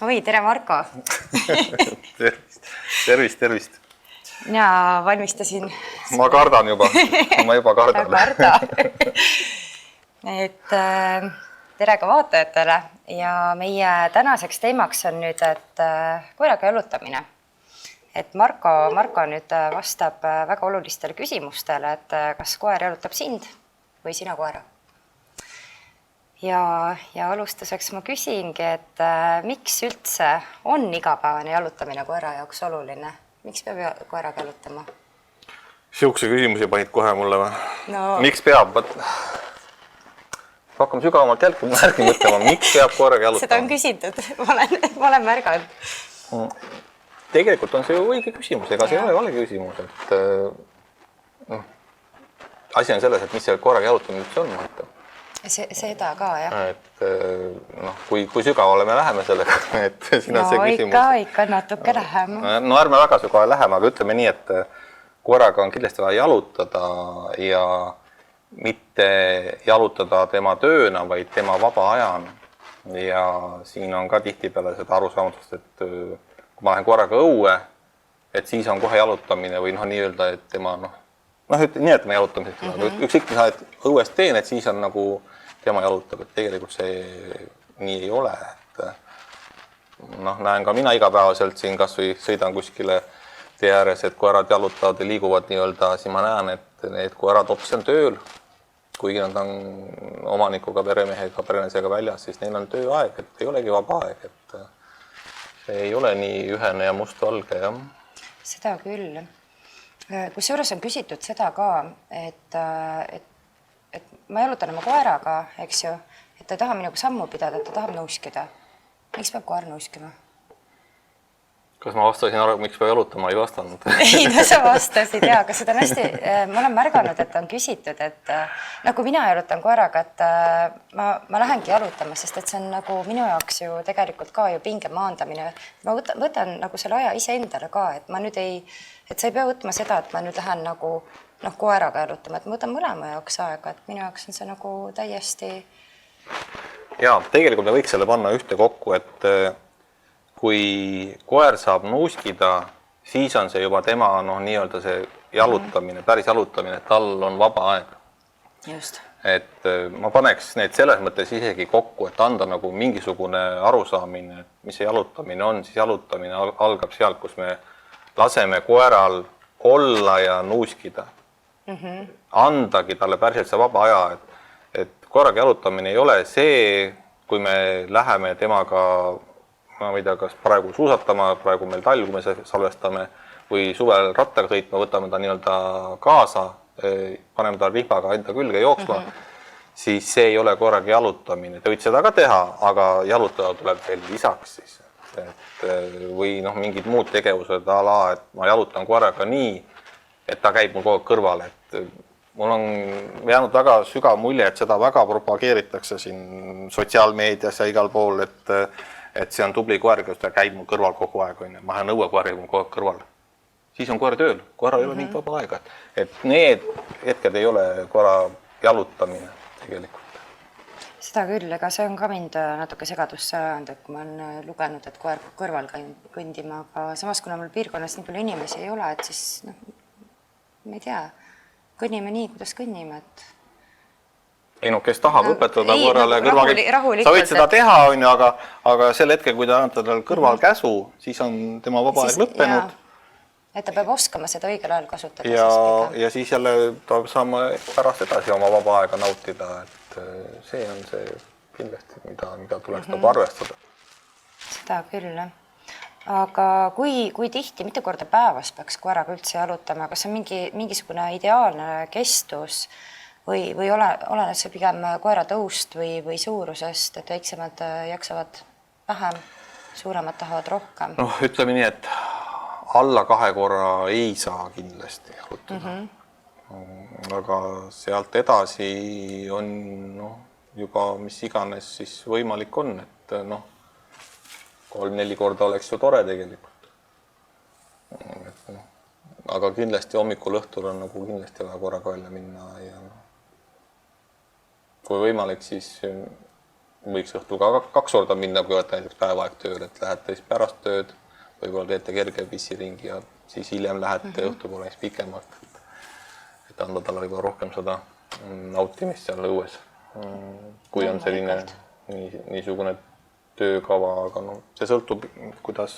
Oi, tere Marko! Tervist! Mina valmistasin... Ma kardan juba. Ma juba kardan. Tere ka vaatajatele ja meie tänaseks teemaks on nüüd, et koeraga jalutamine. Et Marko nüüd vastab väga olulistele küsimustele, et kas koer jalutab sind või sina koera. Ja alustuseks ma küsingi, et miks üldse on igapäevane jalutamine koera jaoks oluline? Miks peab koeraga jalutama? Sihukese küsimusi panid kohe mulle või? No. Miks peab? Hakkame sügavamalt jälgi mõtlema, miks peab koeraga jalutama? Seda on küsitud, ma olen märganud. Tegelikult on see ju õige küsimus, ega see ei ole vale küsimus. Asi on selles, et mis see koeraga jalutamine üldse on. Seda ka, jah. Kui sügavale me läheme sellega, et siin on see küsimus. Ikka natuke läheme. No ärme väga sügavale läheme, aga ütleme nii, et koeraga on kindlasti vaja jalutada ja mitte jalutada tema tööna, vaid tema vaba ajana. Ja siin on ka tihtipeale seda arusaamatust, et kui ma lähen koeraga õue, et siis on kohe jalutamine või nii-öelda, et tema nimetame jalutamiseks. Ükskõik, mis sa õuest teen, et siis on nagu tema jalutab, et tegelikult see nii ei ole. Näen ka mina igapäevaselt siin kas või sõidan kuskile tee ääres, et koerad jalutavad ja liiguvad nii-öelda, siis ma näen, et need koerad hoopis on tööl. Kuigi nad on omanikuga, peremehega, perenesega väljas, siis neil on tööaeg, et ei olegi vaba aeg. Et see ei ole nii ühene ja must-valge. Seda küll. Kusjuures on küsitud seda ka, et ma jalutan oma koeraga, eks ju, et ta ei taha minuga sammu pidada, et ta tahab nõuskida. Miks peab koer nõuskima? Kas ma vastasin aru, miks peab jalutama, ei vastanud? Ei, sa vastasid, jaa, aga seda on hästi, ma olen märganud, et on küsitud, et kui mina jalutan koeraga, et ma lähengi jalutama, sest et see on nagu minu jaoks ju tegelikult ka ju pinge maandamine. Ma võtan nagu selle aja ise endale ka, et ma nüüd et sa ei pea võtma seda, et ma nüüd lähen nagu koeraga jalutama, et ma võtan mõlema jaoks aega, et minu jaoks on see nagu täiesti... Jaa, tegelikult me võiks selle panna ühte kokku, et kui koer saab nuuskida, siis on see juba tema nii-öelda see jalutamine, päris jalutamine, et tal on vaba aeg. Just. Et ma paneks need selles mõttes isegi kokku, et anda nagu mingisugune arusaamine, mis see jalutamine on, siis jalutamine algab sealt, kus me laseme koeral olla ja nuuskida. Andagi talle päriselt see vaba aja, et koeraga jalutamine ei ole see, kui me läheme temaga, ma ei tea, kas praegu suusatama, praegu meil talv, kui me salvestame, või suvel rattaga sõitma, võtame ta nii-öelda kaasa, paneme ta rihvaga enda külge jooksma, siis see ei ole koeraga jalutamine. Te võite seda ka teha, aga jalutada tuleb veel lisaks siis. Või mingid muud tegevused ala, et ma jalutan koeraga nii, et ta käib mul kogu aeg kõrval. Mul on jäänud väga sügav mulje, et seda väga propageeritakse siin sotsiaalmeedias ja igal pool, et see on tubli koer, kes ta käib mul kõrval kogu aeg. Ma olen õue koer, mul kogu aeg kõrval. Siis on koer tööl. Koera ei ole mingit vaba aega. Et need hetked ei ole koera jalutamine tegelikult. Seda küll, ega see on ka mind natuke segadusse ajanud, et kui ma olen lugenud, et koer kõrval kõndima, aga samas, kuna mul piirkonnas nii palju inimesi ei ole, et siis, ma ei tea, kõnnime nii, kuidas kõnnime, et... Ei kes tahab õpetada koerale kõrval, sa võid seda teha, aga sel hetkel, kui ta annab tal kõrval käsu, siis on tema vaba aeg lõppenud. Et ta peab oskama seda õigel ajal kasutada. Ja siis jälle ta saame pärast edasi oma vaba aega nautida, et see on see kindlasti, mida tuleks arvestada. Seda küll. Aga kui tihti, mitu korda päevas peaks koeraga üldse jalutama, kas on mingisugune ideaalne kestus või oleneb see pigem koera tõust või suurusest, et väiksemad jaksavad vähem, suuremad tahavad rohkem? Ütleme nii, et alla 2 korra ei saa kindlasti jalutada. Aga sealt edasi on juba mis iganes siis võimalik on, et 3-4 korda oleks ju tore tegelikult. Aga kindlasti hommikul õhtul on kindlasti vaja korraga välja minna ja kui võimalik, siis võiks õhtul ka 2 korda minna, kui olete näiteks päeva aeg tööl, et lähete siis pärast tööd, võib-olla teete kerge pissiringi ja siis hiljem lähete õhtupoole näiteks pikemalt, et anda talle juba rohkem seda nautimist seal õues. Kui on selline niisugune töökava, aga no see sõltub, kuidas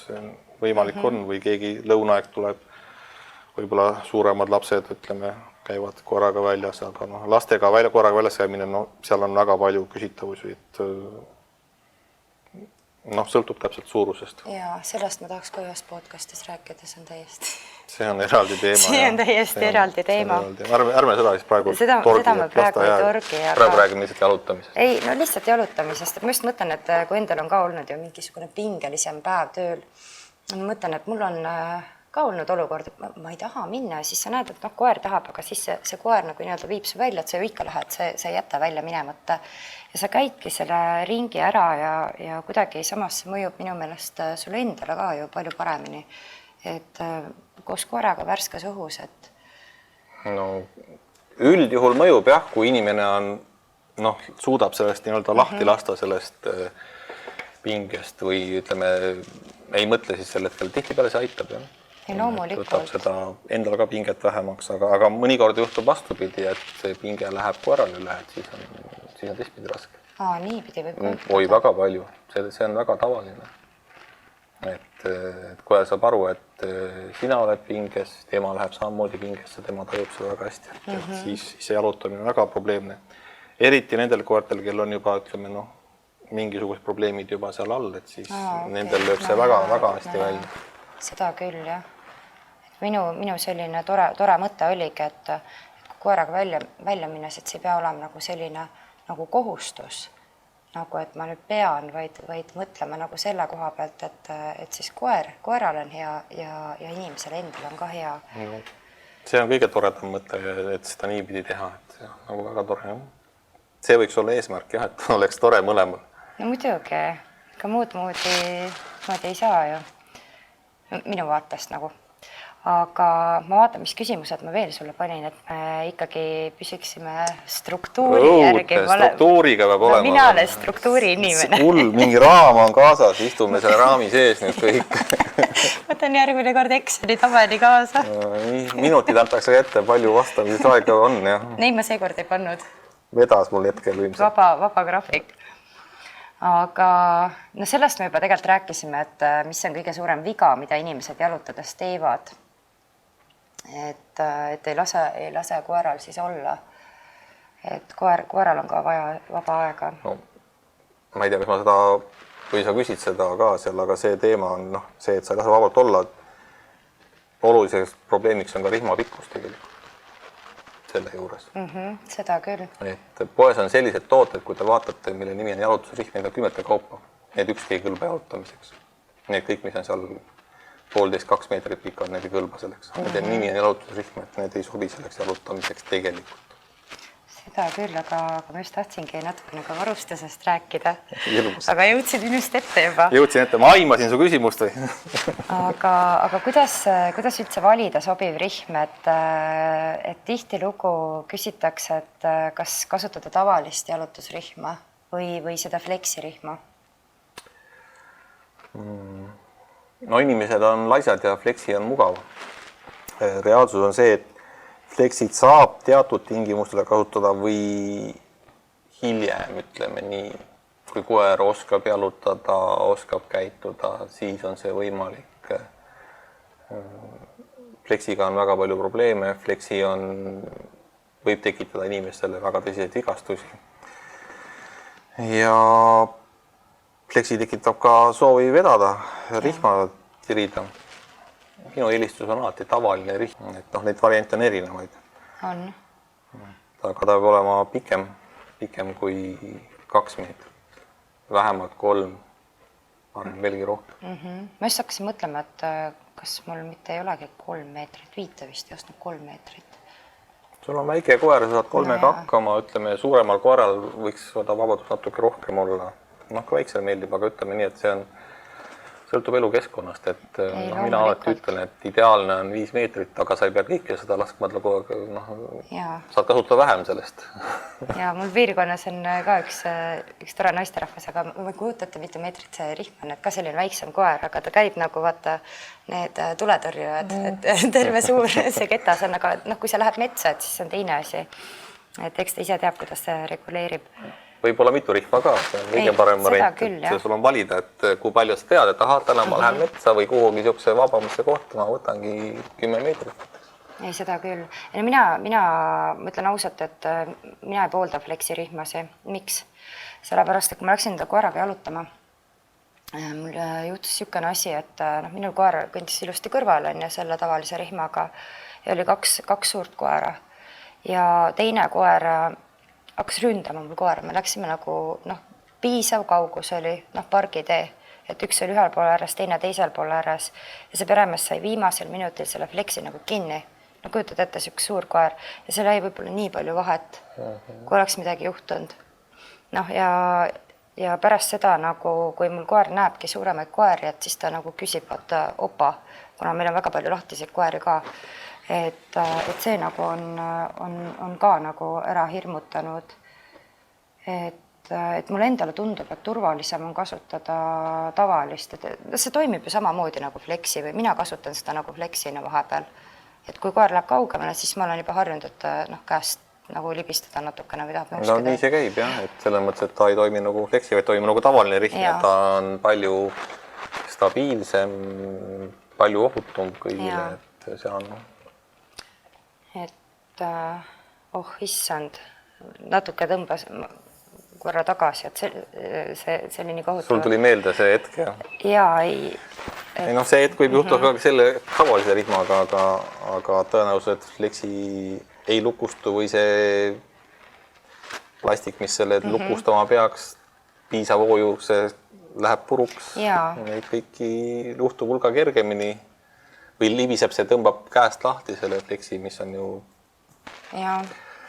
võimalik on või keegi lõunaaeg tuleb, võib-olla suuremad lapsed, ütleme, käivad koeraga väljas, aga noh, lastega koeraga väljas käimine, no seal on väga palju küsitavusi, et noh, sõltub täpselt suurusest. Ja sellest ma tahaks ka ühes podcastis rääkida, see on täiesti... See on eraldi teema. See on täiesti eraldi teema. Ärme seda siis praegu seda me praegu ei torgi. Praegu räägime lihtsalt jalutamisest. Ei, no lihtsalt jalutamisest. Ma just mõtlen, et kui endal on ka olnud ju mingisugune pingelisem päev tööl, ma mõtlen, et mul on ka olnud olukord, et ma ei taha minna ja siis sa näed, et noh, koer tahab, aga siis see koer nagu nii-öelda viib su välja, et sa ju ikka lähed, sa ei jäta välja minemata. Ja sa käidki selle ringi ära ja kuidagi samas see mõjub minu meelest sulle endale ka ju palju paremini. Et koos koeraga värskes õhus, et... No üldjuhul mõjub jah, kui inimene on, noh, suudab sellest nii-öelda lahti lasta sellest pingest või ütleme, ei mõtle siis selle hetkel, tihtipeale see aitab jah. Võtab seda endal ka pinget vähemaks, aga mõnikord juhtub vastupidi, et see pinge läheb koerale üle, et siis on teistpidi raske. Niipidi võib ka. Oi, väga palju. See on väga tavaline. Et koer saab aru, et sina oled pinges, tema läheb samamoodi pingesse, tema tajub seda väga hästi. Et siis see jalutamine on väga probleemne. Eriti nendel koertel, kel on juba, ütleme, noh, mingisugused probleemid juba seal all, et siis nendel lööb see väga hästi välja. Seda küll, jah. Minu selline tore mõte oligi, et kui koeraga välja minnes, et see ei pea olema nagu selline nagu kohustus, nagu et ma nüüd pean, vaid mõtlema nagu selle koha pealt, et siis koeral on hea ja inimesel endal on ka hea. No, see on kõige toredam mõte, et seda niipidi teha, et nagu väga tore. See võiks olla eesmärk, jah, et oleks tore mõlemal. No muidugi, ka muud moodi ei saa ju, minu vaatest nagu. Aga ma vaatan, mis küsimused ma veel sulle panin, et me ikkagi püsiksime struktuuri järgi. Struktuuriga peab olema. Mina olen struktuuri inimene. Mingi raam on kaasas, istume selle raami sees nüüd kõik. Võtan järgmine kord Exceli tabeli kaasa. Minutid antakse ette, palju vastamises aega on. Neid ma seekord ei pannud. Vedas mul hetkel ilmselt. Vaba graafik. Aga sellest me juba tegelikult rääkisime, et mis on kõige suurem viga, mida inimesed jalutades teevad. Et ei lase koeral siis olla. Et koeral on ka vaja vaba aega. No, ma ei tea, kas ma seda, või sa küsid seda ka seal, aga see teema on see, et sa ei lase vabalt olla. Oluliseks probleemiks on ka rihma pikkus tegelikult selle juures. Seda küll. Et poes on sellised tooted, kui te vaatate, mille nimi on jalutusrihm, need on 10 kaupa. Need ükski ei kõlba jalutamiseks. Need kõik, mis on seal 1,5–2 meetrit pikad, need ei kõlba selleks. Nende nimi on jalutusrihm, et need ei sobi selleks jalutamiseks tegelikult. Seda küll, aga ma just tahtsingi natukene ka varustusest rääkida. Aga jõudsin minust ette juba. Jõudsin ette, ma aimasin su küsimust või? Aga kuidas üldse valida sobiv rihm, et tihtilugu küsitakse, et kas kasutada tavalist jalutusrihma või seda fleksirihma? No inimesed on laisad ja fleksi on mugav. Reaalsus on see, et fleksid saab teatud tingimustel kasutada või hiljem, ütleme nii, kui koer oskab jalutada, oskab käituda, siis on see võimalik. Fleksiga on väga palju probleeme, fleksi võib tekitada inimestele väga tõsiseid vigastusi. Ja fleksi tekitab ka soovi vedada, rihma tirida. Minu eelistus on alati tavaline rihm, et neid variante on erinevaid. On. Aga ta peab olema pikem kui 2 meetrit. Vähemalt 3, veelgi rohkem. Ma just hakkasin mõtlema, et kas mul mitte ei olegi 3 meetrit, 5 vist ei ostnud 3 meetrit. Sul on väike koer, sa saad 3-ga hakkama, ütleme suuremal koeral võiks seda vabadust natuke rohkem olla. Ka väiksel meeldib, aga ütleme nii, et see on sõltub elukeskkonnast, et Ei, mina alati ütlen, et ideaalne on 5 meetrit, aga sa ei pea kõike seda laskma kogu aeg, saad kasutada vähem sellest. Ja mul piirkonnas on ka üks tore naisterahvas, aga ma ei kujuta ette, mitu meetrit see rihm on, et ka selline väiksem koer, aga ta käib nagu vaata need tuletõrjujad, et terve suur see ketas on, aga kui sa lähed metsa, et siis on teine asi. Et eks ta ise teab, kuidas see reguleerib. Võib-olla mitu rihma ka, see on kõige parem variant, et sul on valida, et kui palju sa tead, et täna ma lähen metsa või kuhugi niisuguse vabamasse kohta, ma võtangi 10 meetrit. Ei, seda küll. Mina mõtlen ausalt, et mina ei poolda fleksirihmasi. Miks? Sellepärast, et kui ma läksin enda koeraga jalutama, mul juhtus niisugune asi, et minul koer kõndis ilusti kõrval ja selle tavalise rihmaga ja oli kaks suurt koera ja teine koer hakkas ründama mul koera, me läksime nagu piisav kaugus oli pargitee, et üks oli ühel pool ääres, teine teisel pool ääres ja see peremees sai viimasel minutil selle fleksi nagu kinni. Kujutad ette siuke suur koer ja seal jäi võib-olla nii palju vahet, kui oleks midagi juhtunud. Ja pärast seda, kui mul koer näebki suuremaid koeri, et siis ta nagu küsib, et opa, kuna meil on väga palju lahtiseid koeri ka, et see nagu on ka nagu ära hirmutanud. Et mulle endale tundub, et turvalisem on kasutada tavalist, et see toimib ju samamoodi nagu fleksi või mina kasutan seda nagu fleksina vahepeal. Et kui koer läheb kaugemale, siis ma olen juba harjunud, et käest nagu libistada natukene või tahab nõuskida. Nii see käib jah, et selles mõttes, et ta ei toimi nagu fleksi, vaid toimi nagu tavaline rihm ja ta on palju stabiilsem, palju ohutum kõigile, et see on. Et issand, natuke tõmbas korra tagasi, et see oli nii kohutav. Sul tuli meelde see hetk, jah? Jaa, ei. See hetk võib juhtuda ka selle tavalise rihmaga, aga tõenäoliselt fleksi ei lukustu või see plastik, mis selle lukustama peaks, piisav hoojuks, see läheb puruks. Neid kõiki juhtub hulga kergemini või libiseb, see tõmbab käest lahti selle fleksi, mis on ju... Jaa,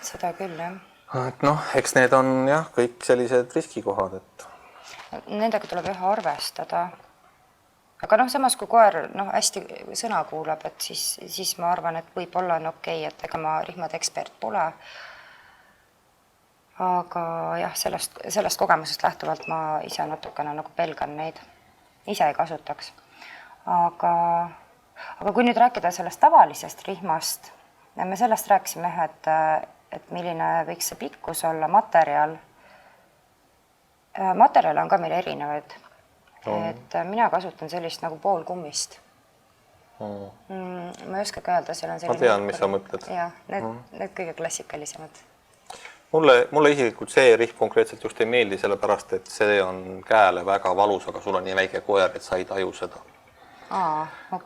seda küll, jah. Et eks need on jah, kõik sellised riskikohad, et... Nendega tuleb jah arvestada. Aga samas, kui koer hästi sõna kuulab, et siis ma arvan, et võib-olla on okei, et ega ma rihmade ekspert pole. Aga jah, sellest kogemusest lähtuvalt ma ise natukene nagu pelgan neid. Ise ei kasutaks. Aga kui nüüd rääkida sellest tavalisest rihmast, me sellest rääkisime, et milline võiks see pikkus olla, materjal. Materjal on ka meil erinevaid. Et mina kasutan sellist nagu poolkummist. Ma ei oska ka öelda, seal on selline... Ma tean, mis sa mõtled. Jah, need kõige klassikalisemad. Mulle isiklikult see rihm konkreetselt just ei meeldi, sellepärast, et see on käele väga valus, aga sul on nii väike koer, et sa ei taju seda.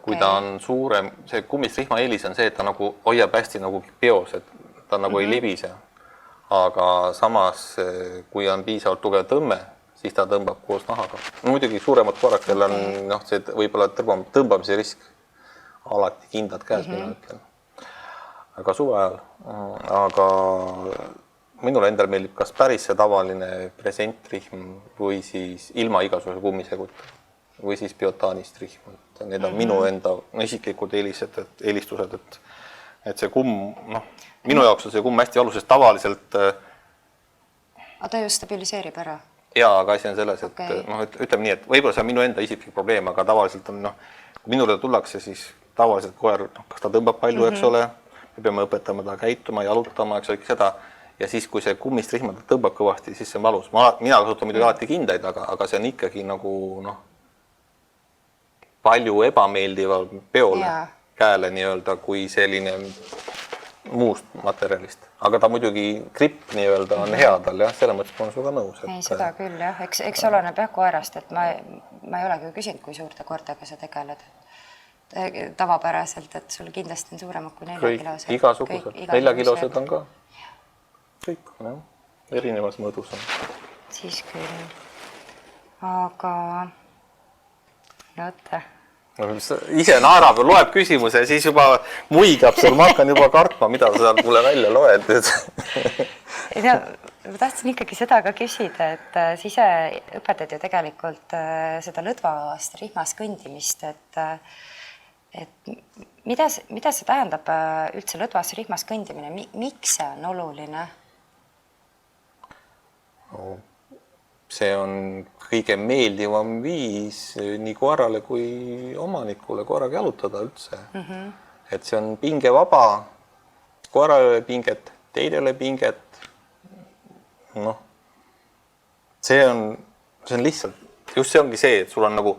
Kui ta on suurem, see kummist rihma eelis on see, et ta nagu hoiab hästi nagu peos, et ta nagu ei libise. Aga samas, kui on piisavalt tugev tõmme, siis ta tõmbab koos nahaga. Muidugi suuremad koerad, kellel on see võib-olla tõmbamise risk alati kindlad käes, mina ütlen. Aga suve ajal. Aga minule endal meeldib kas päris see tavaline presentrihm või siis ilma igasuguse kummiseguta või siis biotaanist rihm. Need on minu enda isiklikud eelistused, et see kumm, minu jaoks on see kumm hästi valus, sest tavaliselt... Aga ta ju stabiliseerib ära. Jaa, aga asi on selles, et ütleme nii, et võib-olla see on minu enda isiklik probleem, aga tavaliselt on, kui minule tullakse, siis tavaliselt koer, kas ta tõmbab palju, eks ole, me peame õpetama ta käituma, jalutama, eks ole, seda, ja siis, kui see kummist rihma tõmbab kõvasti, siis see on valus. Mina kasutan muidugi alati kindaid, aga see on ikkagi nagu, palju ebameeldival peole käele nii-öelda kui selline muust materjalist. Aga ta muidugi gripp nii-öelda on hea tal, jah, selle mõttes ma olen suga nõus. Ei, seda küll, jah. Eks oleneb jah koerast, et ma ei olegi küsinud, kui suurte koertega sa tegeled. Tavapäraselt, et sul kindlasti on suuremad kui 4-kilosed. Igasugused. 4-kilosed on ka. Kõik on, jah. Erinevas mõõdus on. Siis küll. Aga... Oota. Ise naerab ja loeb küsimuse ja siis juba muigab sul, ma hakkan juba kartma, mida sa mulle välja loed. ma tahtsin ikkagi seda ka küsida, et sa ise õpetad ju tegelikult seda lõdvast rihmas kõndimist, et mida see tähendab üldse lõdvas rihmas kõndimine, miks see on oluline? See on kõige meeldivam viis nii koerale kui omanikule koeraga jalutada üldse. Et see on pingevaba, koeral ei ole pinget, teil ei ole pinget. Noh, see on lihtsalt, just see ongi see, et sul on nagu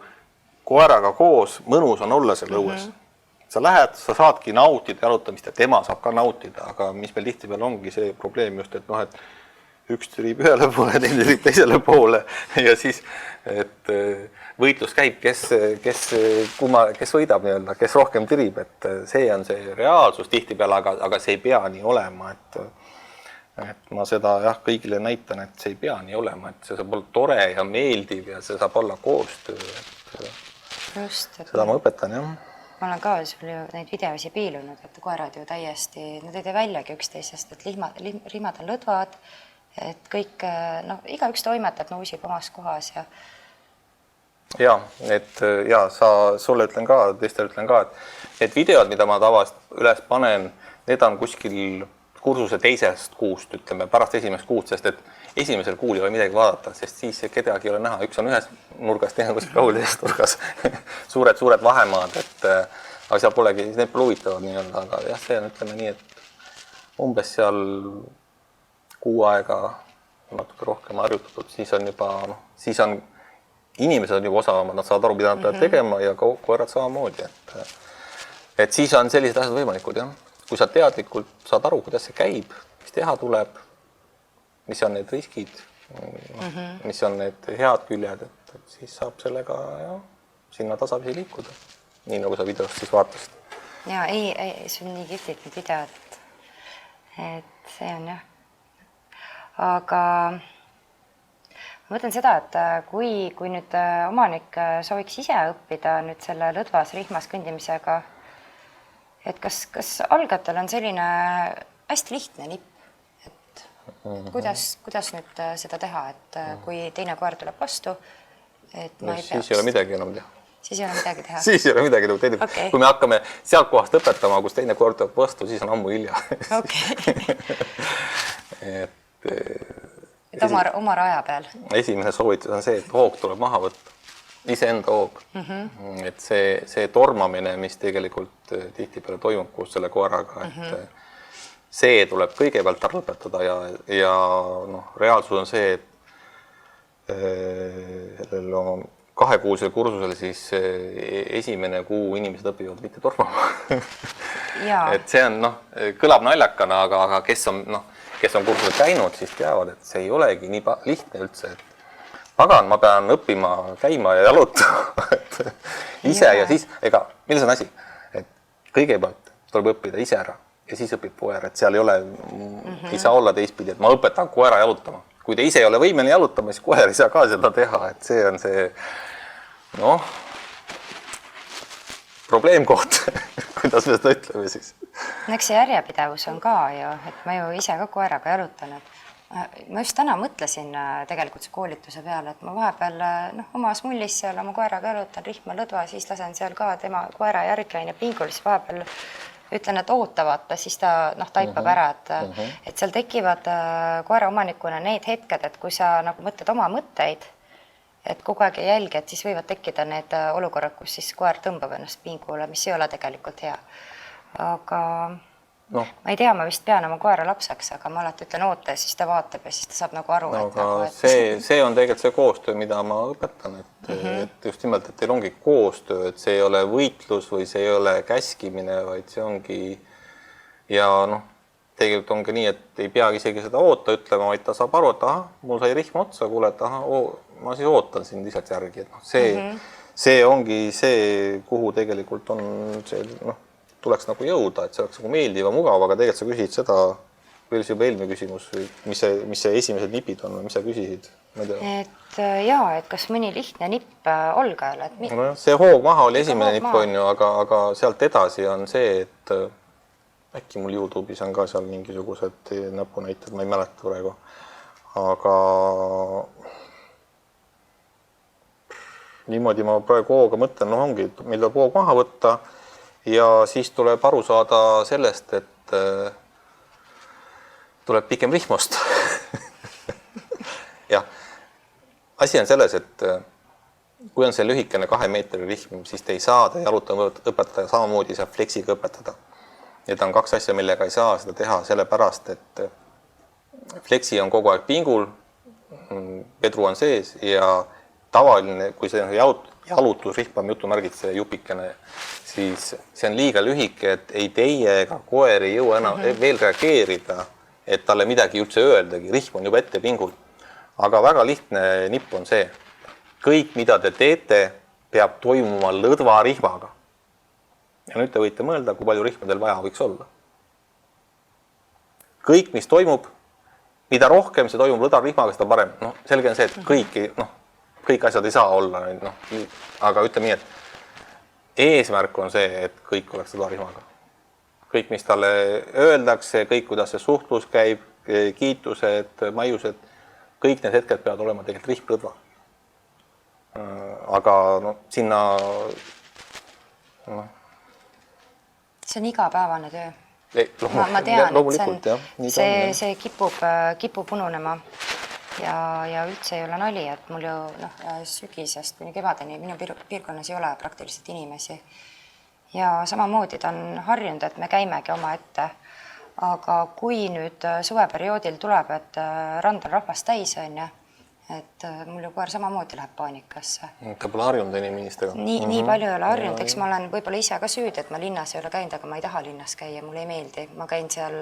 koeraga koos, mõnus on olla seal õues. Sa lähed, sa saadki nautida jalutamist ja tema saab ka nautida, aga mis meil tihtipeale ongi see probleem just, et noh, et üks tirib ühele poole, teine tirib teisele poole ja siis, et võitlus käib, kes võidab nii-öelda, kes rohkem tirib, et see on see reaalsus tihtipeale, aga see ei pea nii olema, et ma seda kõigile näitan, et see ei pea nii olema, et see saab olla tore ja meeldiv ja see saab olla koostöö. Just, seda ma õpetan, jah. Ma olen ka sul ju neid videosi piilunud, et koerad ju täiesti, nad ei tee väljagi üksteisest, et rihmad on lõdvad, et kõik, iga üks toimetab, nuusib omas kohas ja sulle ütlen ka, teistele ütlen ka, et need videod, mida ma tavaliselt üles panen, need on kuskil kursuse teisest kuust, ütleme, pärast esimest kuust, sest et esimesel kuul ei ole midagi vaadata, sest siis kedagi ei ole näha. Üks on ühes nurgas, teine kuskil rahulises teises nurgas. suured vahemaad, aga seal polegi, need pole huvitavad nii-öelda, aga jah, see on, ütleme nii, et umbes seal kuu aega natuke rohkem harjutatud, siis on juba, inimesed on juba osavamad, nad saavad aru, mida nad peavad tegema ja koerad samamoodi, et siis on sellised asjad võimalikud, jah. Kui sa teadlikult saad aru, kuidas see käib, mis teha tuleb, mis on need riskid, mis on need head küljed, et siis saab sellega sinna tasapisi liikuda, nii nagu sa videost siis vaatasid. Ja see on nii kihvtid need videod, et see on jah. Aga ma mõtlen seda, et kui nüüd omanik sooviks ise õppida nüüd selle lõdvas rihmas kõndimisega, et kas algatel on selline hästi lihtne nipp, et kuidas nüüd seda teha, et kui teine koer tuleb vastu, et ma ei peaks... Siis ei ole midagi enam teha. Siis ei ole midagi teha. Siis ei ole midagi teha. Okay. Kui me hakkame sealt kohast õpetama, kus teine koer tuleb vastu, siis on ammu hilja. et oma raja peal. Esimene soovitus on see, et hoog tuleb maha võtta. Iseenda hoog. Et see tormamine, mis tegelikult tihtipeale toimub koos selle koeraga, et see tuleb kõigepealt ära lõpetada ja reaalsus on see, et sellel 2-kuusel kursusel siis esimene kuu inimesed õpivad mitte tormama. Et see on, kõlab naljakana, aga kes on kursusel käinud, siis teavad, et see ei olegi nii lihtne üldse, et pagan, ma pean õppima, käima ja jalutama ise ja siis, milles on asi, et kõigepealt tuleb õppida ise ära ja siis õpib koer, et seal ei ole, ei saa olla teistpidi, et ma õpetan koera jalutama. Kui te ise ei ole võimeline jalutama, siis koer ei saa ka seda teha, et see on see, probleemkoht, kuidas me seda ütleme siis. Eks see järjepidevus on ka ju, et ma ju ise ka koeraga jalutan, et ma just täna mõtlesin tegelikult see koolituse peale, et ma vahepeal omas mullis seal oma koeraga jalutan rihma lõdva, siis lasen seal ka tema koera järglain ja pingul, siis vahepeal ütlen, et ootavata, siis ta taipab ära, et seal tekivad koera omanikuna need hetked, et kui sa mõtled oma mõtteid, et kogu aeg ei jälgi, et siis võivad tekkida need olukorrad, kus siis koer tõmbab ennast pingule, mis ei ole tegelikult hea. Aga ma ei tea, ma vist pean oma koera lapseks, aga ma alati ütlen oota ja siis ta vaatab ja siis ta saab aru. See on tegelikult see koostöö, mida ma õpetan, et just nimelt, et teil ongi koostöö, et see ei ole võitlus või see ei ole käskimine, vaid see ongi ja tegelikult on ka nii, et ei peagi isegi seda oota ütlema, vaid ta saab aru, et mul sai rihm otsa, kuule, et ma siis ootan sind lihtsalt järgi, et see ongi see, kuhu tegelikult on see, tuleks jõuda, et see oleks meeldiv ja mugav, aga tegelikult sa küsisid seda, või juba eelmine küsimus, mis see esimesed nipid on või mis sa küsisid? Et kas mõni lihtne nipp olgajale? See hoog maha oli esimene nipp, on ju, aga sealt edasi on see, et äkki mul YouTube'is on ka seal mingisugused näpunäited, ma ei mäleta praegu. aga niimoodi ma praegu hooga mõtlen, no ongi, millal hoog maha võtta ja siis tuleb aru saada sellest, et tuleb pikem rihmast. jah, asi on selles, et kui on see lühikene 2 meetri rihm, siis te ei saa jalutama õpetada, samamoodi saab fleksiga õpetada. Need on 2 asja, millega ei saa seda teha, sellepärast, et fleksi on kogu aeg pingul, vedru on sees ja tavaline, kui see on jalutusrihm, jutumärgid, see jupikene, siis see on liiga lühike, et ei teie ega koer ei jõua enam veel reageerida, et talle midagi üldse öeldagi, rihm on juba ette pingul. Aga väga lihtne nipp on see, kõik, mida te teete, peab toimuma lõdva rihmaga. Ja nüüd te võite mõelda, kui palju rihma teil vaja võiks olla. Kõik, mis toimub, mida rohkem see toimub lõdva rihmaga, seda parem. No, selge on see, et kõik asjad ei saa olla, aga ütleme nii, et eesmärk on see, et kõik oleks lõdva rihmaga. Kõik, mis talle öeldakse, kõik, kuidas see suhtlus käib, kiitused, maiused, kõik need hetked peavad olema tegelikult rihmlõdva. Aga sinna see on igapäevane töö. Ma tean, et see kipub ununema ja üldse ei ole nali, et mul ju sügisest kuni kevadeni minu piirkonnas ei ole praktiliselt inimesi. Ja samamoodi ta on harjunud, et me käimegi oma ette. Aga kui nüüd suveperioodil tuleb, et rand on rahvast täis, et mul ju koer samamoodi läheb paanikasse. Ta pole harjunud inimestega. Nii palju ei ole harjunud, eks ma olen võib-olla ise ka süüd, et ma linnas ei ole käinud, aga ma ei taha linnas käia, mulle ei meeldi. Ma käin seal...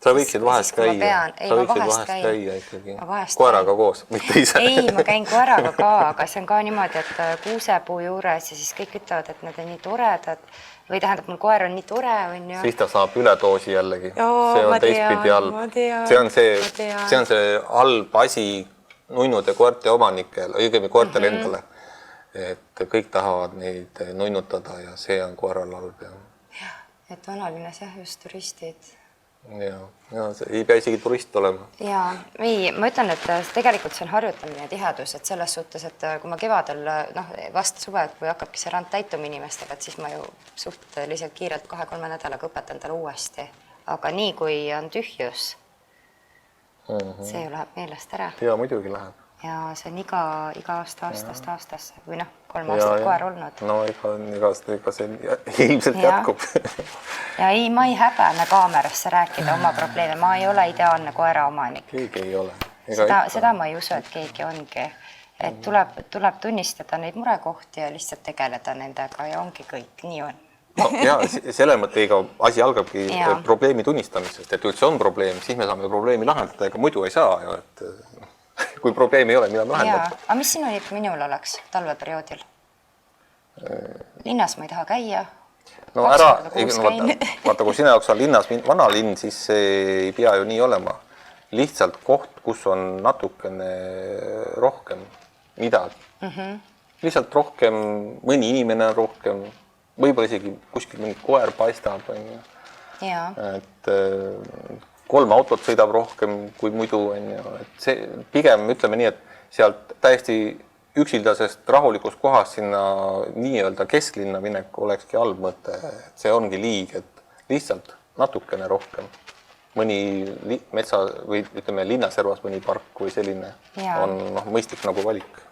Sa võiksid vahest käia. Sa võiksid vahest käia ikkagi. Koeraga koos, mitte ise. Ei, ma käin koeraga ka, aga see on ka niimoodi, et kuusepuu juures ja siis kõik ütlevad, et need on nii toredad. Või tähendab, mul koer on nii tore, on ju. Siis ta saab üledoosi jällegi. See on teistpidi halb. See on see halb asi nunnude koerte omanikel, õigemini koertele endale. Et kõik tahavad neid nunnutada ja see on koeral halb. Jah, et vanalinnas just turistid. Ja, ei pea isegi turist olema. Ja, ma ütlen, et tegelikult see on harjutamine ja tihedus, et selles suhtes, et kui ma kevadel vast suve, kui hakkabki see rand täituma inimestega, et siis ma ju suhteliselt kiirelt 2-3 nädalaga õpetan talle uuesti. Aga nii, kui on tühjus, see ju läheb meelest ära. Ja, muidugi läheb. Ja see on iga aasta aastasse või 3 aastat koer olnud. No iga see ilmselt jätkub. Ja ei, ma ei häbene kaamerasse rääkida oma probleeme. Ma ei ole ideaalne koera omanik. Keegi ei ole. Seda ma ei usu, et keegi ongi. Et tuleb tunnistada neid murekohti ja lihtsalt tegeleda nendega ja ongi kõik. Nii on. Ja selle mõttega asi algabki probleemi tunnistamisest, et üldse on probleem, siis me saame probleemi lahendada, ega muidu ei saa ju, et kui probleemi ei ole, mida me lahendada. Aga mis sinu minul oleks talveperioodil? Linnas ma ei taha käia. No ära, vaata, kui sina jaoks on linnas vana linn, siis see ei pea ju nii olema. Lihtsalt koht, kus on natukene rohkem midagi. Lihtsalt rohkem, mõni inimene on rohkem, võib-olla isegi kuskil mingi koer paistab. Et 3 autot sõidab rohkem kui muidu. Et see pigem ütleme nii, et sealt täiesti üksildasest rahulikust kohast sinna nii-öelda kesklinna minek olekski halb mõte. See ongi liig, et lihtsalt natukene rohkem. Mõni metsa või ütleme linnaservas mõni park või selline on mõistlik nagu valik,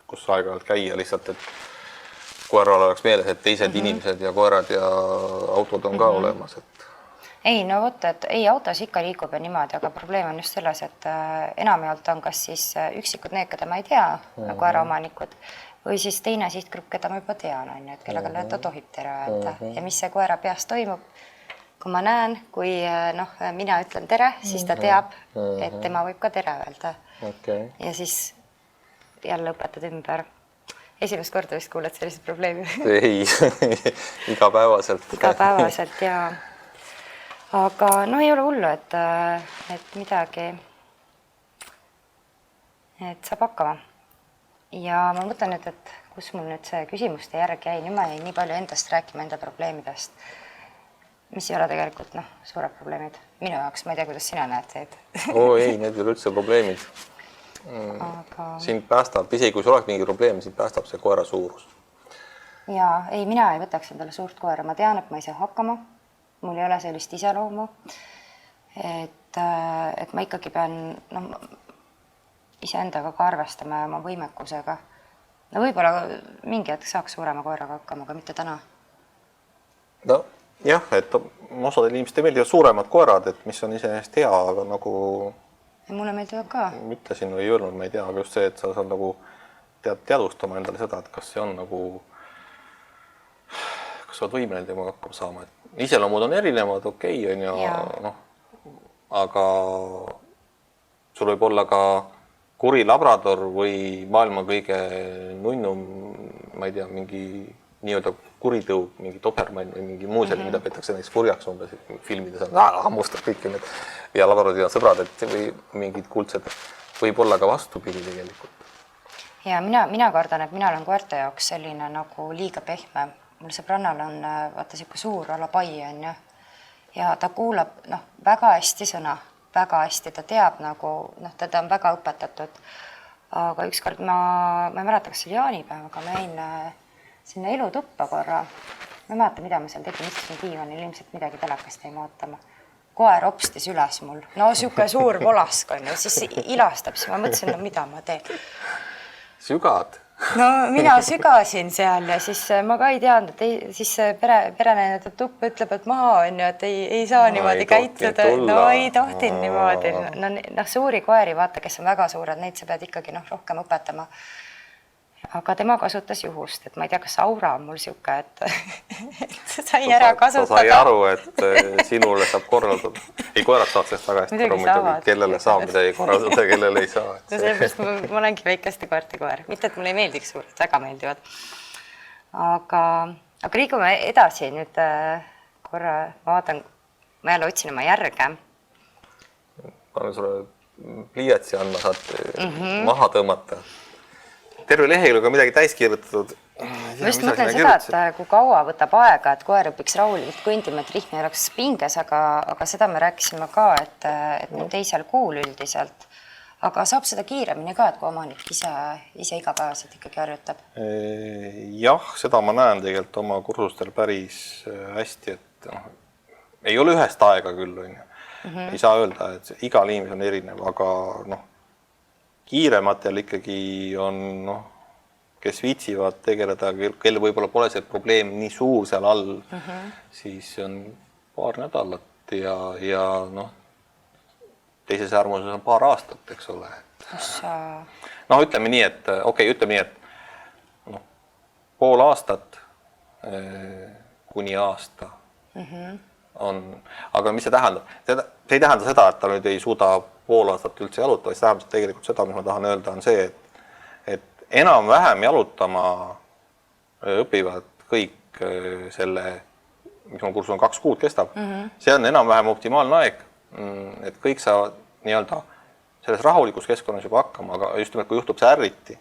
kus aeg-ajalt käia lihtsalt, et koeral oleks meeles, et teised inimesed ja koerad ja autod on ka olemas. Ei, no võtta, et ei, autos ikka liigub ja niimoodi, aga probleem on just selles, et enamjaolt on kas siis üksikud need, keda ma ei tea, koera omanikud, või siis teine sihtgrupp, keda ma juba tean, et kellega ta tohib tere öelda. Ja mis see koera peas toimub, kui ma näen, kui mina ütlen tere, siis ta teab, et tema võib ka tere öelda. Ja siis jälle õpetad ümber. Esimest korda vist kuuled sellised probleemi? Ei, igapäevaselt. Igapäevaselt, jaa. Aga ei ole hullu, et midagi, et saab hakkama. Ja ma mõtlen nüüd, et kus mul nüüd see küsimuste järg jäi, nüüd ma jäin nii palju endast rääkima enda probleemidest. mis ei ole tegelikult suured probleemid. Minu jaoks, ma ei tea, kuidas sina näed neid. Ei, need ei ole üldse probleemid. Sind päästab, isegi kui sul oleks mingi probleem, sind päästab see koera suurus. Ja ei, mina ei võtaks endale suurt koera, ma tean, et ma ei saa hakkama, mul ei ole sellist iseloomu, et ma ikkagi pean iseendaga ka arvestama ja oma võimekusega. No võib-olla mingi hetk saaks suurema koeraga hakkama, aga mitte täna. No jah, et osadel inimestel meeldivad suuremad koerad, et mis on iseenesest hea, aga nagu ja mulle meeldivad ka. Ütlesin või ei öelnud, ma ei tea, aga just see, et sa saad nagu teadvustama endale seda, et kas see on nagu, kas sa oled võimeline temaga hakkama saama. Et iseloomud on erinevad, okei, on ju, aga sul võib olla ka kuri labrador või maailma kõige nunnum, ma ei tea, mingi nii-öelda kuritõug, mingi dobermann või mingi muu selline, mida peetakse näiteks kurjaks umbes filmides on, hammustab kõik need ja labradorid on sõbrad, et või mingid kuldsed, võib olla ka vastupidi tegelikult. Ja mina kardan, et mina olen koerte jaoks selline nagu liiga pehme. Mul sõbrannal on vaata siuke suur alapai on ju ja ta kuulab väga hästi sõna, väga hästi, ta teab nagu, teda on väga õpetatud. Aga ükskord ma ei mäleta, kas see oli jaanipäev, aga ma jäin sinna elutuppa korra. Ma ei mäleta, mida ma seal tegin, istusin diivanil, ilmselt midagi telekast jäi vaatama. Koer hopstis üles mul. No siuke suur volask on ju, siis ilastab, siis ma mõtlesin, mida ma teen. Sügad? No mina sügasin seal ja siis ma ka ei teadnud, et siis perenaine tupp ütleb, et maha on ju, et ei saa niimoodi käituda. No ei tohtin niimoodi. Suuri koeri, vaata, kes on väga suured, neid sa pead ikkagi rohkem õpetama. Aga tema kasutas juhust, et ma ei tea, kas aura on mul siuke, et sai ära kasutada. Ta sai aru, et sinule saab korraldada. Ei, koerad saad sellest väga hästi aru muidugi, kellele saab midagi korraldada, kellele ei saa. No sellepärast ma olengi väikeste koerte koer. Mitte, et mulle ei meeldiks suured, väga meeldivad. Aga liigume edasi nüüd korra, vaatan, ma jälle otsin oma järge. Ma olen sulle pliiatsi andma, saad maha tõmmata. Terve lehekülge midagi täis kirjutatud. Ma just mõtlen seda, et kui kaua võtab aega, et koer õpiks rahulikult kõndima, et rihm ei oleks pinges, aga seda me rääkisime ka, et teisel kuul üldiselt. Aga saab seda kiiremini ka, et kui omanik ise igapäevaselt ikkagi harjutab? Jah, seda ma näen tegelikult oma kursustel päris hästi, et ei ole ühest aega küll, on ju. Ei saa öelda, et igal inimesel on erinev, aga kiirematel ikkagi on, kes viitsivad tegeleda, kelle võib-olla pole see probleem nii suur seal all, siis on paar nädalat ja teises äärmuses on paar aastat, eks ole. Ütleme nii, et pool aastat kuni aasta on, aga mis see tähendab? See ei tähenda seda, et ta nüüd ei suuda pool aastat üldse jalutada, siis tähendab tegelikult seda, mis ma tahan öelda, on see, et enam-vähem jalutama õpivad kõik selle, mis ma kursus on 2 kuud kestab, see on enam-vähem optimaalne aeg, et kõik saavad nii-öelda selles rahulikus keskkonnas juba hakkama, aga just nimelt, kui juhtub see ärriti,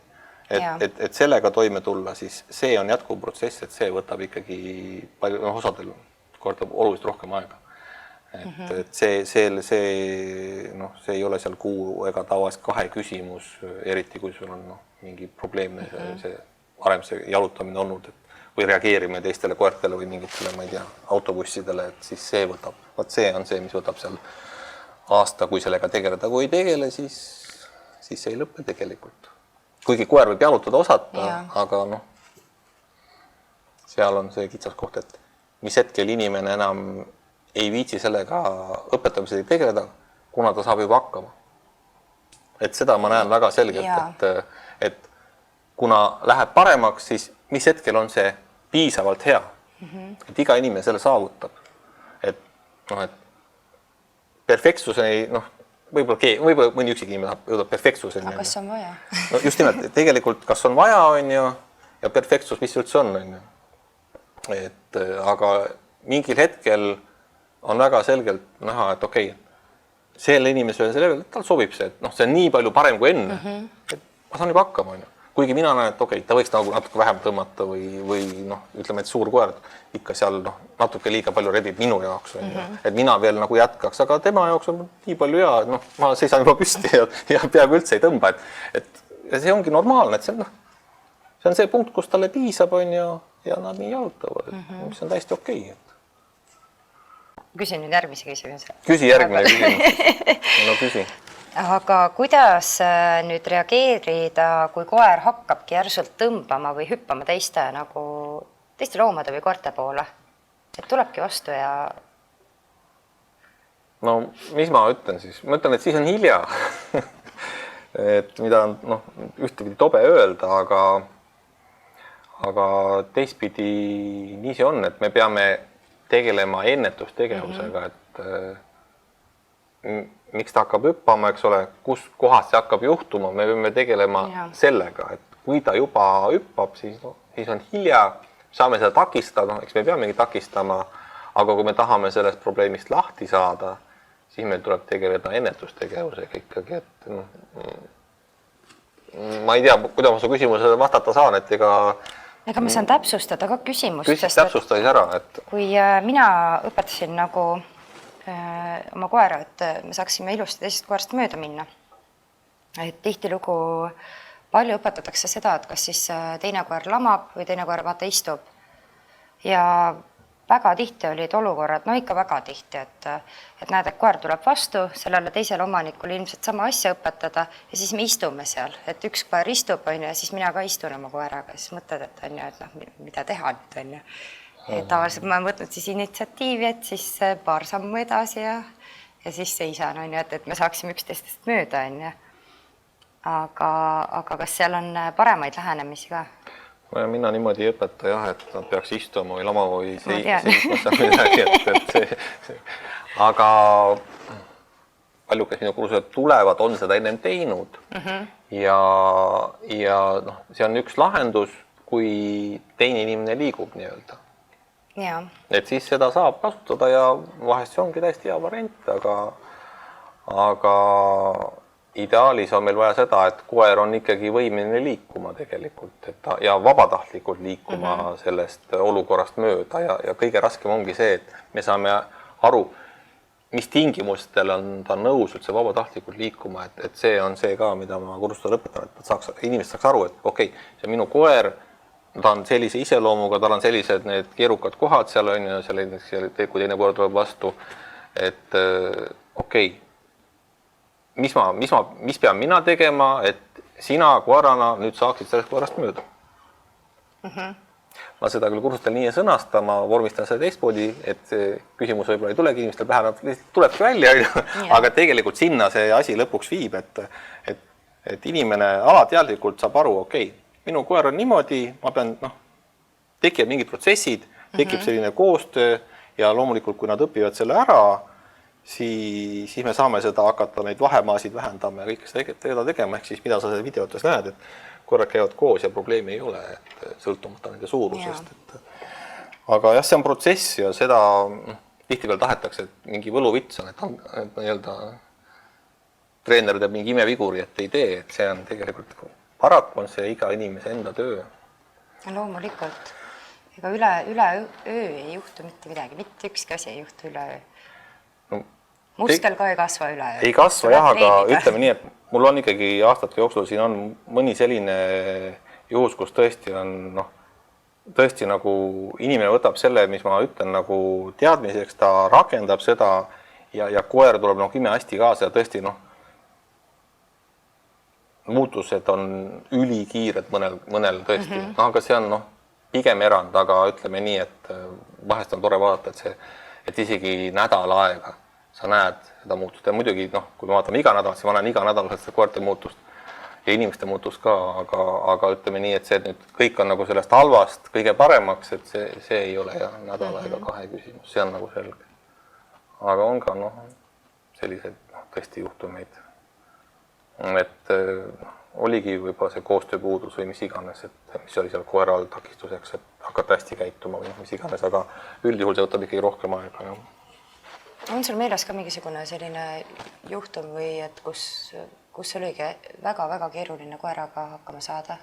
et sellega toime tulla, siis see on jätkuv protsess, et see võtab ikkagi palju, osadel kordab oluliselt rohkem aega. Et see ei ole seal kuu ega tavaliselt 2 küsimus, eriti kui sul on mingi probleemne varem see jalutamine olnud või reageerimine teistele koertele või mingitele, ma ei tea, autobussidele, et siis see võtab, see on see, mis võtab seal aasta, kui sellega tegeleda. Kui ei tegele, siis see ei lõppe tegelikult. Kuigi koer võib jalutada osata, aga seal on see kitsaskoht, et mis hetkel inimene enam ei viitsi sellega õpetamisega tegeleda, kuna ta saab juba hakkama. Et seda ma näen väga selgelt, et kuna läheb paremaks, siis mis hetkel on see piisavalt hea, et iga inimene selle saavutab. Et perfektsuseni, võib-olla mõni üksik inimene jõudab perfektsuseni. Aga kas on vaja? Just nimelt, tegelikult kas on vaja, on ju, ja perfektsus, mis üldse on, on ju. Aga mingil hetkel on väga selgelt näha, et okei, selle inimesele, tal sobib see, et see on nii palju parem kui enne, et ma saan juba hakkama, on ju. kuigi mina näen, et okei, ta võiks nagu natuke vähem tõmmata või noh, ütleme, et suur koer ikka seal noh, natuke liiga palju rebib minu jaoks, et mina veel nagu jätkaks, aga tema jaoks on nii palju hea, et noh, ma seisan juba püsti ja peaaegu üldse ei tõmba, et ja see ongi normaalne, et see on see punkt, kus talle piisab, on ja nad nii jalutavad, mis on täiesti okei. Küsin nüüd järgmise küsimuse. Küsi järgmine küsimus. No küsi. Aga kuidas nüüd reageerida, kui koer hakkabki järsult tõmbama või hüppama teiste loomade või koerte poole? Et tulebki vastu ja... No mis ma ütlen siis? Ma ütlen, et siis on hilja. Et mida on ühtepidi tobe öelda, aga teistpidi nii see on, et me peame tegelema ennetustegevusega, et miks ta hakkab hüppama, eks ole, kus kohas see hakkab juhtuma, me peame tegelema sellega, et kui ta juba hüppab, siis on hilja, saame seda takistada, eks me peamegi takistama, aga kui me tahame sellest probleemist lahti saada, siis meil tuleb tegeleda ennetustegevusega ikkagi, et ma ei tea, kuidas ma su küsimusele vastata saan, et ega ma saan täpsustada ka küsimust. Täpsusta siis ära, et... Kui mina õpetasin nagu oma koera, et me saaksime ilusti teisest koerast mööda minna. Et tihtilugu palju õpetatakse seda, et kas siis teine koer lamab või teine koer vaata istub. Ja väga tihti olid olukorrad, ikka väga tihti, et näed, et koer tuleb vastu, sellele teisele omanikule ilmselt sama asja õpetada ja siis me istume seal, et üks koer istub, ja siis mina ka istun oma koeraga ja siis mõtled, et mida teha nüüd, tavaliselt ma olen võtnud siis initsiatiivi, et siis paar sammu edasi ja siis seisan, et me saaksime üksteistest mööda, aga kas seal on paremaid lähenemisi ka? Mina niimoodi ei õpeta jah, et nad peaks istuma või lama või seisma midagi, et see. Aga palju, kes minu kursusele tulevad, on seda ennem teinud ja see on üks lahendus, kui teine inimene liigub nii-öelda. Et siis seda saab kasutada ja vahest see ongi täiesti hea variant, aga ideaalis on meil vaja seda, et koer on ikkagi võimeline liikuma tegelikult ja vabatahtlikult liikuma sellest olukorrast mööda ja kõige raskem ongi see, et me saame aru, mis tingimustel on ta nõus üldse vabatahtlikult liikuma, et see on see ka, mida ma kursustel õpetan, et inimesed saaks aru, et okei, see on minu koer, ta on sellise iseloomuga, tal on sellised need keerukad kohad seal on ja kui teine koer tuleb vastu, et okei, mis pean mina tegema, et sina koerana nüüd saaksid sellest koerast mööda. Ma seda küll kursustel nii ei sõnasta, ma vormistan seda teistmoodi, et see küsimus võib-olla ei tulegi inimestel pähe, tulebki välja, aga tegelikult sinna see asi lõpuks viib, et inimene alateadlikult saab aru, okei, minu koer on niimoodi, ma pean, tekivad mingid protsessid, tekib selline koostöö ja loomulikult, kui nad õpivad selle ära, siis me saame seda hakata neid vahemaasid vähendama ja kõike seda tegema, ehk siis mida sa videotes näed, et koerad käivad koos ja probleemi ei ole, et sõltumata nende suurusest. Aga jah, see on protsess ja seda tihtipeale tahetakse, et mingi võluvits on, et nii-öelda treener teeb mingi imeviguri, et ei tee, et see on tegelikult paraku on see iga inimese enda töö. Loomulikult. Ega üle öö ei juhtu mitte midagi, mitte ükski asi ei juhtu üle öö. Muskel ka ei kasva üle. Ei kasva jah, aga ütleme nii, et mul on ikkagi aastate jooksul siin on mõni selline juhus, kus tõesti on tõesti nagu inimene võtab selle, mis ma ütlen nagu teadmiseks, ta rakendab seda ja koer tuleb imehästi kaasa ja tõesti muutused on ülikiired mõnel tõesti. Aga see on pigem erand, aga ütleme nii, et vahest on tore vaadata, et isegi nädal aega sa näed seda muutust ja muidugi, kui me vaatame iga nädal, siis ma näen iga nädalaselt seda koerte muutust ja inimeste muutust ka, aga ütleme nii, et see nüüd kõik on nagu sellest halvast kõige paremaks, et see ei ole nädala ega kahe küsimus, see on nagu selge. Aga on ka sellised tõesti juhtumeid, et oligi võib-olla see koostööpuudus või mis iganes, et mis oli seal koeral takistuseks, et hakata hästi käituma või mis iganes, aga üldjuhul see võtab ikkagi rohkem aega. On sul meeles ka mingisugune selline juhtum või et kus oligi väga-väga keeruline koeraga hakkama saada?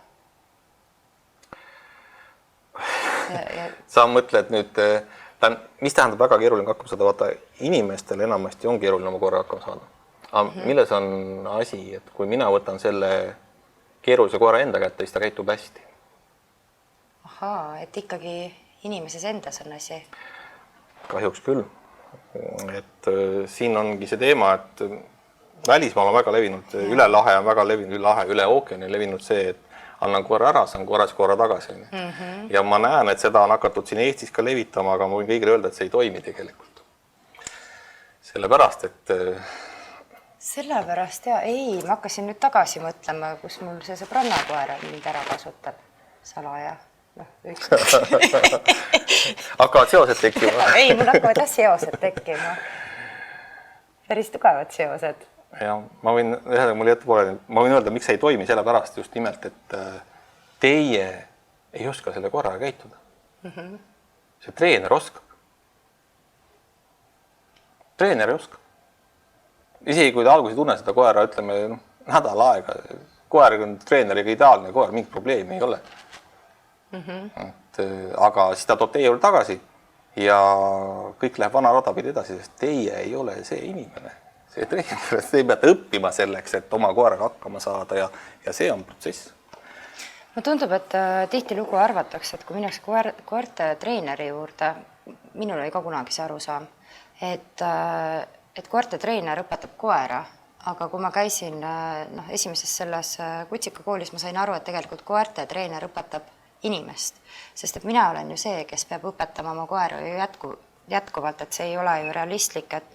sa mõtled nüüd, mis tähendab väga keeruline hakkama saada, vaata inimestel enamasti on keeruline oma koera hakkama saada. Aga milles on asi, et kui mina võtan selle keerulise koera enda kätte, siis ta käitub hästi. Ahaa, et ikkagi inimeses endas on asi. Kahjuks küll. Et siin ongi see teema, et välismaal on väga levinud, üle lahe on väga levinud, üle ookeani on levinud see, et annan koera ära, saan korra tagasi. Ja ma näen, et seda on hakatud siin Eestis ka levitama, aga ma võin kõigile öelda, et see ei toimi tegelikult. Sellepärast, et... Sellepärast, ja ei, ma hakkasin nüüd tagasi mõtlema, kus mul see sõbranna koer mind ära kasutab salaja. Hakkavad seosed tekkima. Ei, mul hakkavad seosed tekkima. Päris tugevad seosed. Ja ma võin öelda, miks ei toimi sellepärast just nimelt, et teie ei oska selle korraga käituda. See treener oskab. Treener ei oska. Isegi kui ta alguses ei tunne seda koera, ütleme nädal aega, koer on treeneriga ideaalne koer, mingit probleemi ei ole. Aga siis ta toob teie juurde tagasi ja kõik läheb vana rada pidi edasi, sest teie ei ole see inimene. See treener, te peate õppima selleks, et oma koeraga hakkama saada ja see on protsess. Ma tundub, et tihtilugu arvatakse, et kui minnakse koerte treeneri juurde, minul oli ka kunagi see arusaam, et koerte treener õpetab koera, aga kui ma käisin esimeses selles kutsikakoolis, ma sain aru, et tegelikult koerte treener õpetab inimest, sest et mina olen ju see, kes peab õpetama oma koera ju jätkuvalt, et see ei ole ju realistlik, et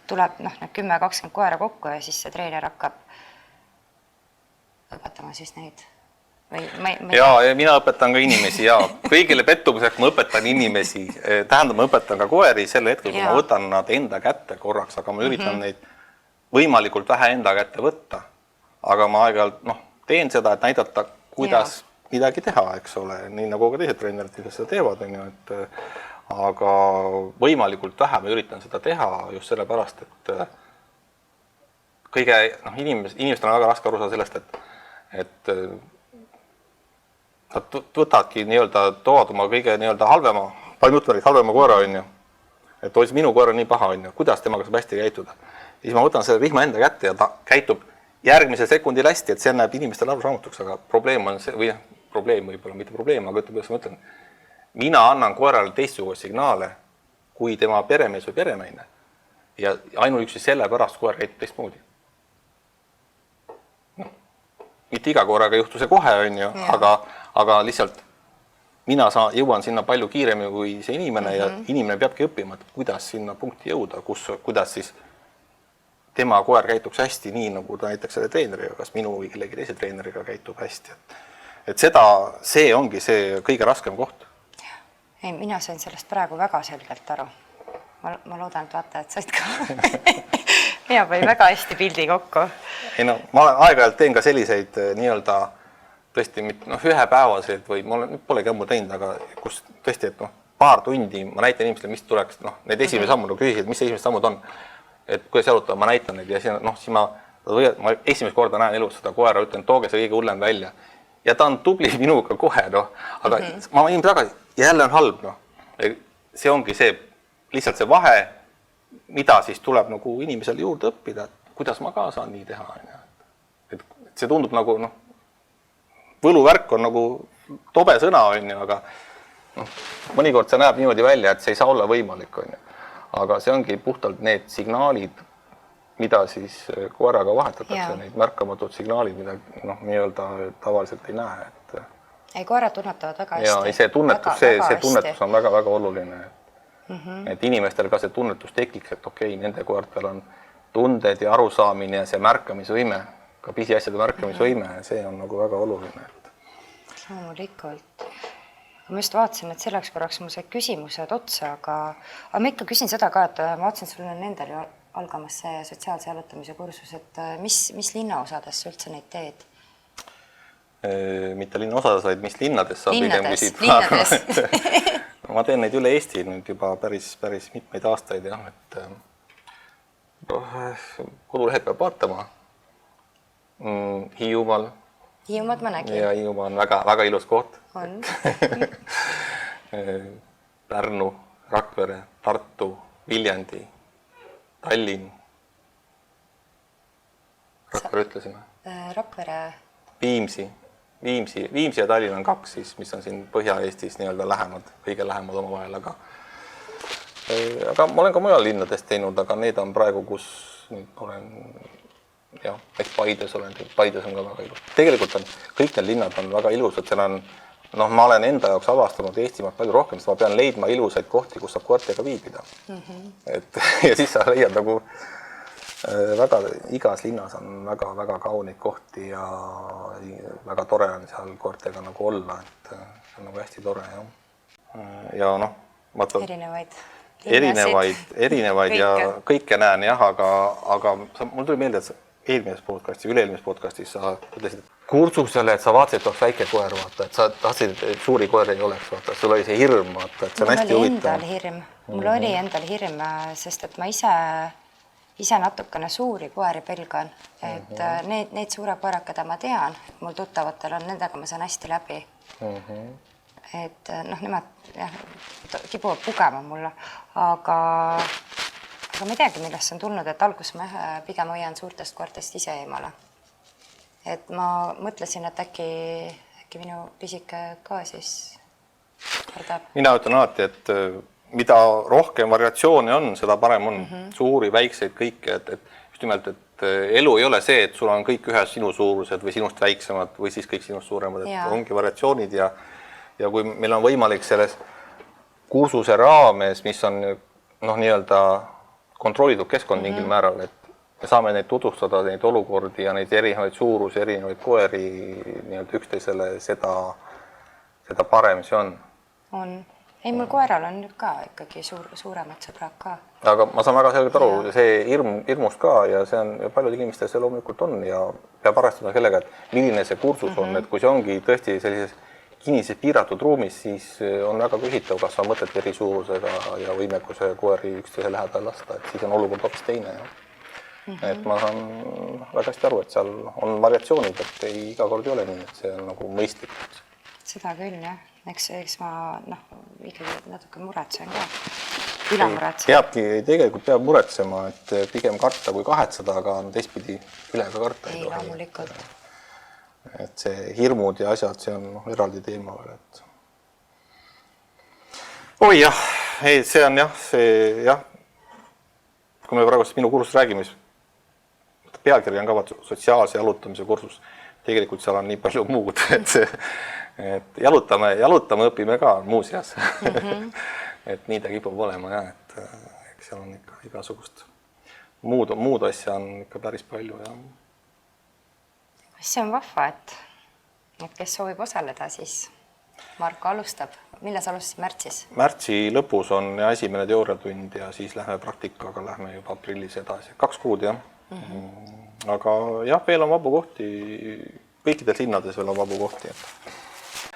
tuleb 10-20 koera kokku ja siis see treener hakkab õpetama siis neid. Ja mina õpetan ka inimesi ja kõigile pettumuseks ma õpetan inimesi, tähendab ma õpetan ka koeri selle hetkel, kui ma võtan nad enda kätte korraks, aga ma üritan neid võimalikult vähe enda kätte võtta. Aga ma aeg-ajalt teen seda, et näidata, kuidas midagi teha, eks ole, nii nagu ka teised treenerid, kes seda teevad, aga võimalikult vähe ma üritan seda teha just sellepärast, et kõige, inimestel on väga raske aru saada sellest, et nad võtadki toovad oma kõige halvema koera, et minu koer on nii paha, kuidas temaga saab hästi käituda. Siis ma võtan selle rihma enda kätte ja ta käitub järgmise sekundil hästi, et see näeb inimestele arusaamatuks, aga probleem on see, või probleem võib-olla, mitte probleem, aga kuidas ma ütlen, mina annan koerale teistsuguse signaale kui tema peremees või perenaine ja ainuüksi selle pärast koer käitub teistmoodi. Mitte iga koeraga ei juhtu see kohe, aga lihtsalt mina jõuan sinna palju kiiremini kui see inimene ja inimene peabki õppima, et kuidas sinna punkti jõuda, kuidas siis tema koer käituks hästi nii, nagu ta näiteks selle treeneriga, kas minu või kellegi teise treeneriga käitub hästi. Et see ongi see kõige raskem koht. Ei, mina sain sellest praegu väga selgelt aru. Ma loodan, et vaatajad said ka. Mina panin väga hästi pildi kokku. Ma aeg-ajalt teen ka selliseid tõesti ühepäevaseid või ma polegi ammu teinud, aga kus tõesti, et paar tundi ma näitan inimestele, mis tuleks, need esimesed sammud, küsisid, mis see esimesed sammud on, et kuidas jalutada, ma näitan neid ja siis ma esimest korda näen elus seda koera, ütlen, tooge see kõige hullem välja. Ja ta on tubli minuga kohe, aga ma inimene tagasi, jälle on halb, See ongi see, lihtsalt see vahe, mida siis tuleb nagu inimesel juurde õppida, et kuidas ma ka saan nii teha. Et see tundub nagu, võluvärk on nagu tobe sõna, aga mõnikord see näeb niimoodi välja, et see ei saa olla võimalik. Aga see ongi puhtalt need signaalid, mida siis koeraga vahetatakse, neid märkamatud signaalid, mida tavaliselt ei näe. Ei, koerad tunnetavad väga hästi. Ja see tunnetus on väga-väga oluline. Et inimestel ka see tunnetus tekiks, et okei, nende koertel on tunded ja arusaamine ja see märkamisvõime, ka pisiasjade märkamisvõime, see on nagu väga oluline. Loomulikult. Ma just vaatasin, et selleks korraks mul sai küsimused otsa, aga ma ikka küsin seda ka, et ma vaatasin, sul on nendel algamas see sotsiaalse jalutamise kursus, et mis linnaosades üldse neid teed? Mitte linnaosades, vaid mis linnades saab linnades. Ma teen neid üle Eesti nüüd juba päris mitmeid aastaid, et kodulehel peab vaatama. Hiiumaal. Hiiumaad ma nägin. Ja Hiiumaa on väga ilus koht. On. Pärnu, Rakvere, Tartu, Viljandi, Tallinn. Rakvere ütlesime. Rakvere. Viimsi ja Tallinn on 2 siis, mis on siin Põhja-Eestis nii-öelda lähemad, kõige lähemad omavahel, aga ma olen ka mujal linnades teinud, aga need on praegu, kus nüüd olen, jah, eks Paides olen teinud, Paides on ka väga ilus. Tegelikult on, kõik need linnad on väga ilusad, seal on, ma olen enda jaoks avastanud Eestimaalt palju rohkem, sest ma pean leidma ilusaid kohti, kus saab koertega viibida. Ja siis sa leiad nagu väga, igas linnas on väga-väga kauneid kohti ja väga tore on seal koertega nagu olla, et see on nagu hästi tore, jah. Ja vaata, erinevaid ja kõike näen, jah, aga mul tuli meelde, et eelmises podcastis, üle-eelmises podcastis sa ütlesid kursusele, et sa vaatasid, et oleks väike koer, vaata, et sa tahtsid, et suuri koeri ei oleks, vaata, sul oli see hirm, vaata, et see on hästi huvitav. Mul oli endal hirm, sest et ma ise natukene suuri koeri pelgan, et need suure koerad, keda ma tean, mul tuttavatel on, nendega ma saan hästi läbi. Et nemad kipuvad pugema mulle, aga ma ei teagi, millest see on tulnud, et alguses ma pigem hoian suurtest koertest ise eemale. Et ma mõtlesin, et äkki minu pisike ka siis kardab. Mina ütlen alati, et mida rohkem variatsioone on, seda parem on. Suuri, väikseid, kõike, et just nimelt, et elu ei ole see, et sul on kõik ühes sinu suurused või sinust väiksemad või siis kõik sinust suuremad, et ongi variatsioonid ja kui meil on võimalik selles kursuse raames, mis on nii-öelda kontrollitud keskkond mingil määral, et me saame neid tutvustada, neid olukordi ja neid erinevaid suurusi, erinevaid koeri nii-öelda üksteisele, seda parem see on. Ei, mul koeral on nüüd ka ikkagi suuremad sõbrad ka. Aga ma saan väga selgelt aru, see hirmus ka ja see on paljud inimestel see loomulikult on ja peab arvestada sellega, et milline see kursus on, et kui see ongi tõesti sellises kinnises piiratud ruumis, siis on väga küsitav, kas on mõtet eri suurusega ja võimekuse koeri üksteise lähedal lasta, et siis on olukord hoopis teine. Et ma saan väga hästi aru, et seal on variatsioonid, et iga kord ei ole nii, et see on nagu mõistlik. Seda küll, jah. Eks ma ikkagi natuke muretsen ka. Üle muretsen. Tegelikult peab muretsema, et pigem karta kui kahetseda, aga on teistpidi üle ka karta. Ei, loomulikult. Et see hirmud ja asjad, see on eraldi teema veel, et oi jah, ei, see on jah, kui me praegu minu kursust räägime, siis pealkiri on ka sotsiaalse jalutamise kursus, tegelikult seal on nii palju muud, et jalutame, õpime ka muuseas. Et nii ta kipub olema jah, et eks seal on ikka igasugust muud asja on ikka päris palju ja see on vahva, et kes soovib osaleda, siis Marko alustab. Millal sa alustasid märtsis? Märtsi lõpus on esimene teooriatund ja siis lähme praktikaga, lähme juba aprillis edasi. 2 kuud, jah. Aga jah, veel on vabu kohti, kõikides linnades veel on vabu kohti.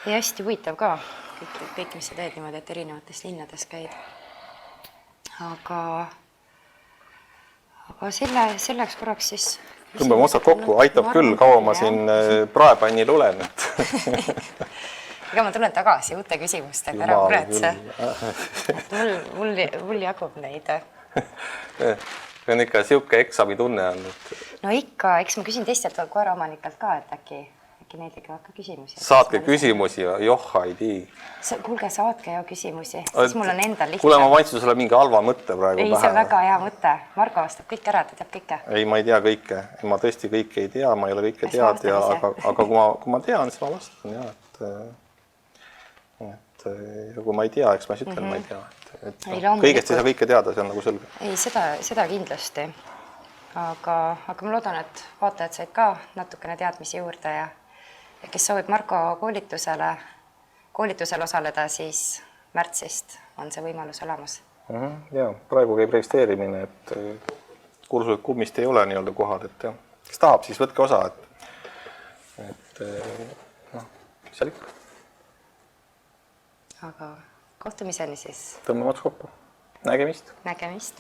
Ja hästi huvitav ka, kõik mis sa teed niimoodi, et erinevates linnades käid. Aga selleks korraks siis tõmbame otsad kokku, aitab küll, kaua ma siin praepannil olen. Ega ma tulen tagasi uute küsimustega, ära muretse. Mul jagub neid. See on ikka siuke eksami tunne on. No ikka, eks ma küsin teistelt koeraomanikelt ka, et äkki neid ikka hakka küsimusi. Saatke küsimusi, joh, ei tii. Kuulge, saatke ju küsimusi, siis mul on endal lihtsalt. Kuule, ma vaidsin sulle mingi halva mõtte praegu pähe. Ei, see on väga hea mõte. Marko vastab kõik ära, ta teab kõike. Ei, ma ei tea kõike. Ma tõesti kõike ei tea, ma ei ole kõike tead, aga kui ma tean, siis ma vastan. Et kui ma ei tea, eks ma siis ütlen, ma ei tea. Kõigest ei saa kõike teada, see on nagu selge. Ei, seda kindlasti. Aga ma loodan, et vaatajad said ka natukene teadmisi juurde ja kes soovib Marko koolitusel osaleda, siis märtsist on see võimalus olemas. Ja, praegu käib registreerimine, et kursused kummist ei ole nii-öelda kohad, et kes tahab, siis võtke osa, et seal ikka. Aga kohtumiseni siis. Tõmbame ots kokku. Nägemist. Nägemist.